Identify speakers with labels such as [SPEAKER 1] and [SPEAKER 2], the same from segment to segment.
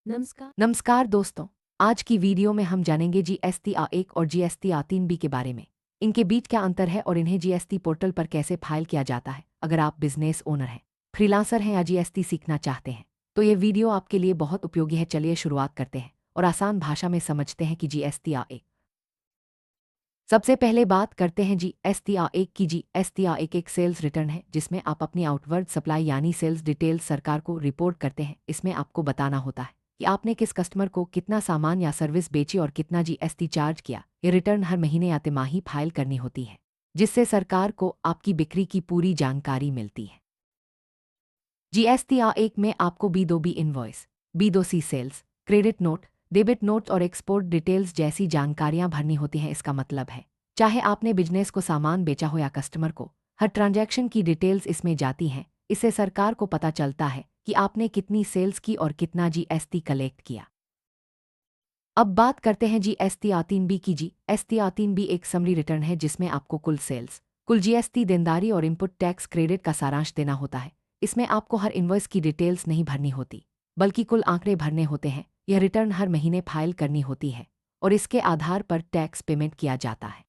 [SPEAKER 1] नमस्कार दोस्तों। आज की वीडियो में हम जानेंगे जीएसटी A1 और जीएसटी A3B के बारे में। इनके बीच क्या अंतर है और इन्हें जीएसटी पोर्टल पर कैसे फाइल किया जाता है। अगर आप बिजनेस ओनर हैं, फ्रीलांसर हैं या जीएसटी सीखना चाहते हैं तो ये वीडियो आपके लिए बहुत उपयोगी है। चलिए शुरुआत करते हैं और आसान भाषा में समझते हैं कि जीएसटी A1। सबसे पहले बात करते हैं जीएसटी A1 की। जीएसटी A1 एक सेल्स रिटर्न है जिसमें आप अपनी आउटवर्ड सप्लाई यानी सेल्स डिटेल्स सरकार को रिपोर्ट करते हैं। इसमें आपको बताना होता है कि आपने किस कस्टमर को कितना सामान या सर्विस बेची और कितना जीएसटी चार्ज किया। ये रिटर्न हर महीने या तिमाही फाइल करनी होती है, जिससे सरकार को आपकी बिक्री की पूरी जानकारी मिलती है। जीएसटी A1 में आपको B2B invoice, B2C sales, credit note, debit note और एक्सपोर्ट डिटेल्स जैसी जानकारियां भरनी होती हैं। इसका मतलब है चाहे आपने बिजनेस को सामान बेचा हो या कस्टमर को, हर ट्रांजैक्शन की डिटेल्स इसमें जाती हैं। इससे सरकार को पता चलता है कि आपने कितनी सेल्स की और कितना जीएसटी कलेक्ट किया। अब बात करते हैं जीएसटी A3B की। जीएसटी A3B एक समरी रिटर्न है जिसमें आपको कुल सेल्स, कुल जीएसटी देनदारी और इनपुट टैक्स क्रेडिट का सारांश देना होता है। इसमें आपको हर इनवॉइस की डिटेल्स नहीं भरनी होती, बल्कि कुल आंकड़े भरने होते हैं। यह रिटर्न हर महीने फाइल करनी होती है और इसके आधार पर टैक्स पेमेंट किया जाता है।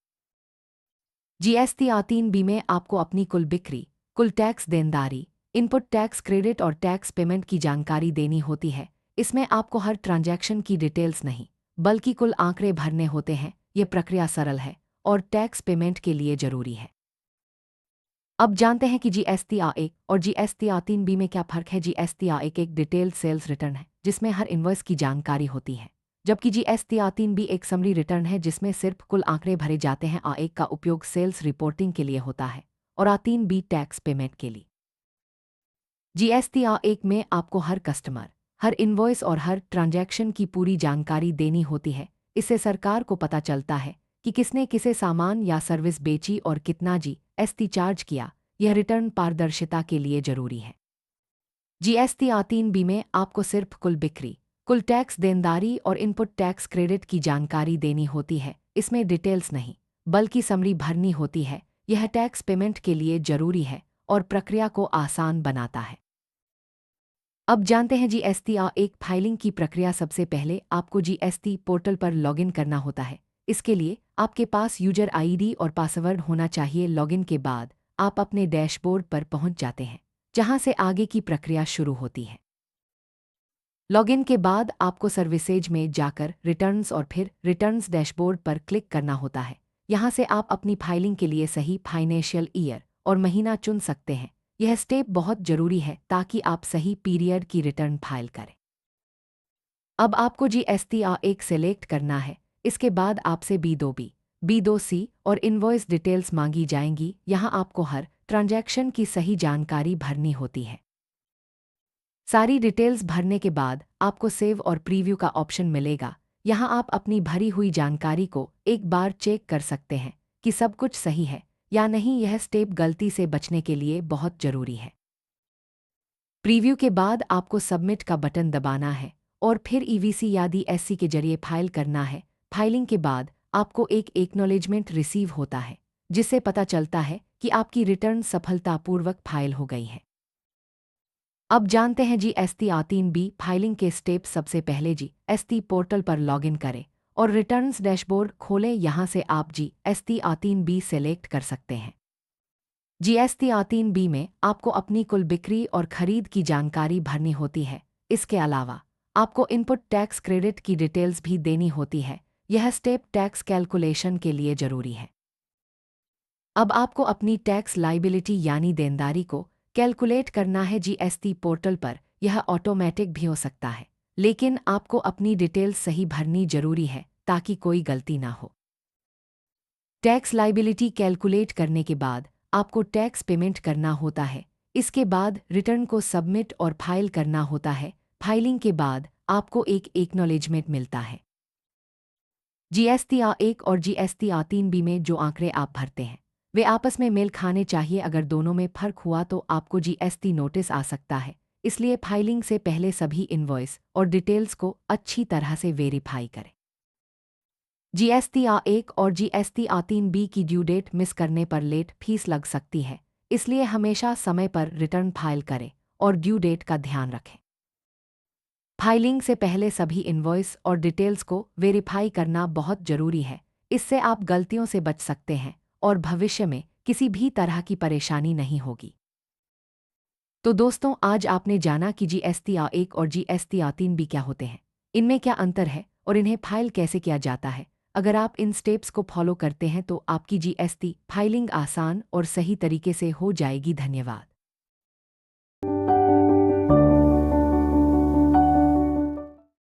[SPEAKER 1] जीएसटी A3B में आपको अपनी कुल बिक्री, कुल टैक्स देनदारी, इनपुट टैक्स क्रेडिट और टैक्स पेमेंट की जानकारी देनी होती है। इसमें आपको हर ट्रांजैक्शन की डिटेल्स नहीं, बल्कि कुल आंकड़े भरने होते हैं। यह प्रक्रिया सरल है और टैक्स पेमेंट के लिए जरूरी है। अब जानते हैं कि जीएसटी A1 और जीएसटी A3B में क्या फर्क है। जीएसटी A1 एक डिटेल्ड सेल्स रिटर्न है जिसमें हर इनवॉइस की जानकारी होती है, जबकि जीएसटी A3B एक समरी रिटर्न है जिसमें सिर्फ कुल आंकड़े भरे जाते हैं। A1 का उपयोग सेल्स रिपोर्टिंग के लिए होता है और A3B टैक्स पेमेंट के लिए। जीएसटी A1 में आपको हर कस्टमर, हर इनवॉइस और हर ट्रांजैक्शन की पूरी जानकारी देनी होती है। इससे सरकार को पता चलता है कि किसने किसे सामान या सर्विस बेची और कितना जीएसटी चार्ज किया। यह रिटर्न पारदर्शिता के लिए जरूरी है। जीएसटी A3B में आपको सिर्फ कुल बिक्री, कुल टैक्स देनदारी और इनपुट टैक्स क्रेडिट की जानकारी देनी होती है। इसमें डिटेल्स नहीं, बल्कि समरी भरनी होती है। यह टैक्स पेमेंट के लिए जरूरी है और प्रक्रिया को आसान बनाता है। अब जानते हैं जीएसटी A1 फाइलिंग की प्रक्रिया। सबसे पहले आपको जीएसटी पोर्टल पर लॉगिन करना होता है। इसके लिए आपके पास यूजर आईडी और पासवर्ड होना चाहिए। लॉगिन के बाद आप अपने डैशबोर्ड पर पहुंच जाते हैं, जहां से आगे की प्रक्रिया शुरू होती है। लॉगिन के बाद आपको सर्विसेज में जाकर रिटर्न्स और फिर रिटर्न्स डैशबोर्ड पर क्लिक करना होता है। यहां से आप अपनी फाइलिंग के लिए सही फाइनेंशियल ईयर और महीना चुन सकते हैं। यह स्टेप बहुत जरूरी है ताकि आप सही पीरियड की रिटर्न फाइल करें। अब आपको जीएसटी A1 सेलेक्ट करना है। इसके बाद आपसे B2B, B2C और इनवॉइस डिटेल्स मांगी जाएंगी। यहां आपको हर ट्रांजैक्शन की सही जानकारी भरनी होती है। सारी डिटेल्स भरने के बाद आपको सेव और प्रीव्यू का ऑप्शन मिलेगा। यहां आप अपनी भरी हुई जानकारी को एक बार चेक कर सकते हैं कि सब कुछ सही है या नहीं। यह स्टेप गलती से बचने के लिए बहुत जरूरी है। प्रीव्यू के बाद आपको सबमिट का बटन दबाना है और फिर ईवीसी या DSC के जरिए फाइल करना है। फाइलिंग के बाद आपको एक एक्नॉलेजमेंट रिसीव होता है, जिससे पता चलता है कि आपकी रिटर्न सफलतापूर्वक फाइल हो गई है। अब जानते हैं जीएसटी A3B फाइलिंग के स्टेप। सबसे पहले जीएसटी पोर्टल पर लॉगिन करें और रिटर्न्स डैशबोर्ड खोलें। यहां से आप जीएसटी A3B सेलेक्ट कर सकते हैं। जीएसटी A3B में आपको अपनी कुल बिक्री और खरीद की जानकारी भरनी होती है। इसके अलावा आपको इनपुट टैक्स क्रेडिट की डिटेल्स भी देनी होती है। यह स्टेप टैक्स कैलकुलेशन के लिए जरूरी है। अब आपको अपनी टैक्स लाइबिलिटी यानी देनदारी को कैलकुलेट करना है। जीएसटी पोर्टल पर यह ऑटोमेटिक भी हो सकता है, लेकिन आपको अपनी डिटेल्स सही भरनी जरूरी है ताकि कोई गलती ना हो। टैक्स लाइबिलिटी कैलकुलेट करने के बाद आपको टैक्स पेमेंट करना होता है। इसके बाद रिटर्न को सबमिट और फाइल करना होता है। फाइलिंग के बाद आपको एक एक्नॉलेजमेंट मिलता है। जीएसटी A1 और जीएसटी A3B में जो आंकड़े आप भरते हैं वे आपस में मेल खाने चाहिए। अगर दोनों में फर्क हुआ तो आपको जीएसटी नोटिस आ सकता है। इसलिए फाइलिंग से पहले सभी इनवॉइस और डिटेल्स को अच्छी तरह से वेरीफाई करें। जीएसटी A1 और जीएसटी A3B की ड्यू डेट मिस करने पर लेट फीस लग सकती है। इसलिए हमेशा समय पर रिटर्न फाइल करें और ड्यू डेट का ध्यान रखें। फाइलिंग से पहले सभी इनवॉइस और डिटेल्स को वेरीफाई करना बहुत जरूरी है। इससे आप गलतियों से बच सकते हैं और भविष्य में किसी भी तरह की परेशानी नहीं होगी। तो दोस्तों, आज आपने जाना कि जीएसटी A1 और जीएसटी A3 भी क्या होते हैं, इनमें क्या अंतर है और इन्हें फाइल कैसे किया जाता है। अगर आप इन स्टेप्स को फॉलो करते हैं तो आपकी जीएसटी फाइलिंग आसान और सही तरीके से हो जाएगी। धन्यवाद।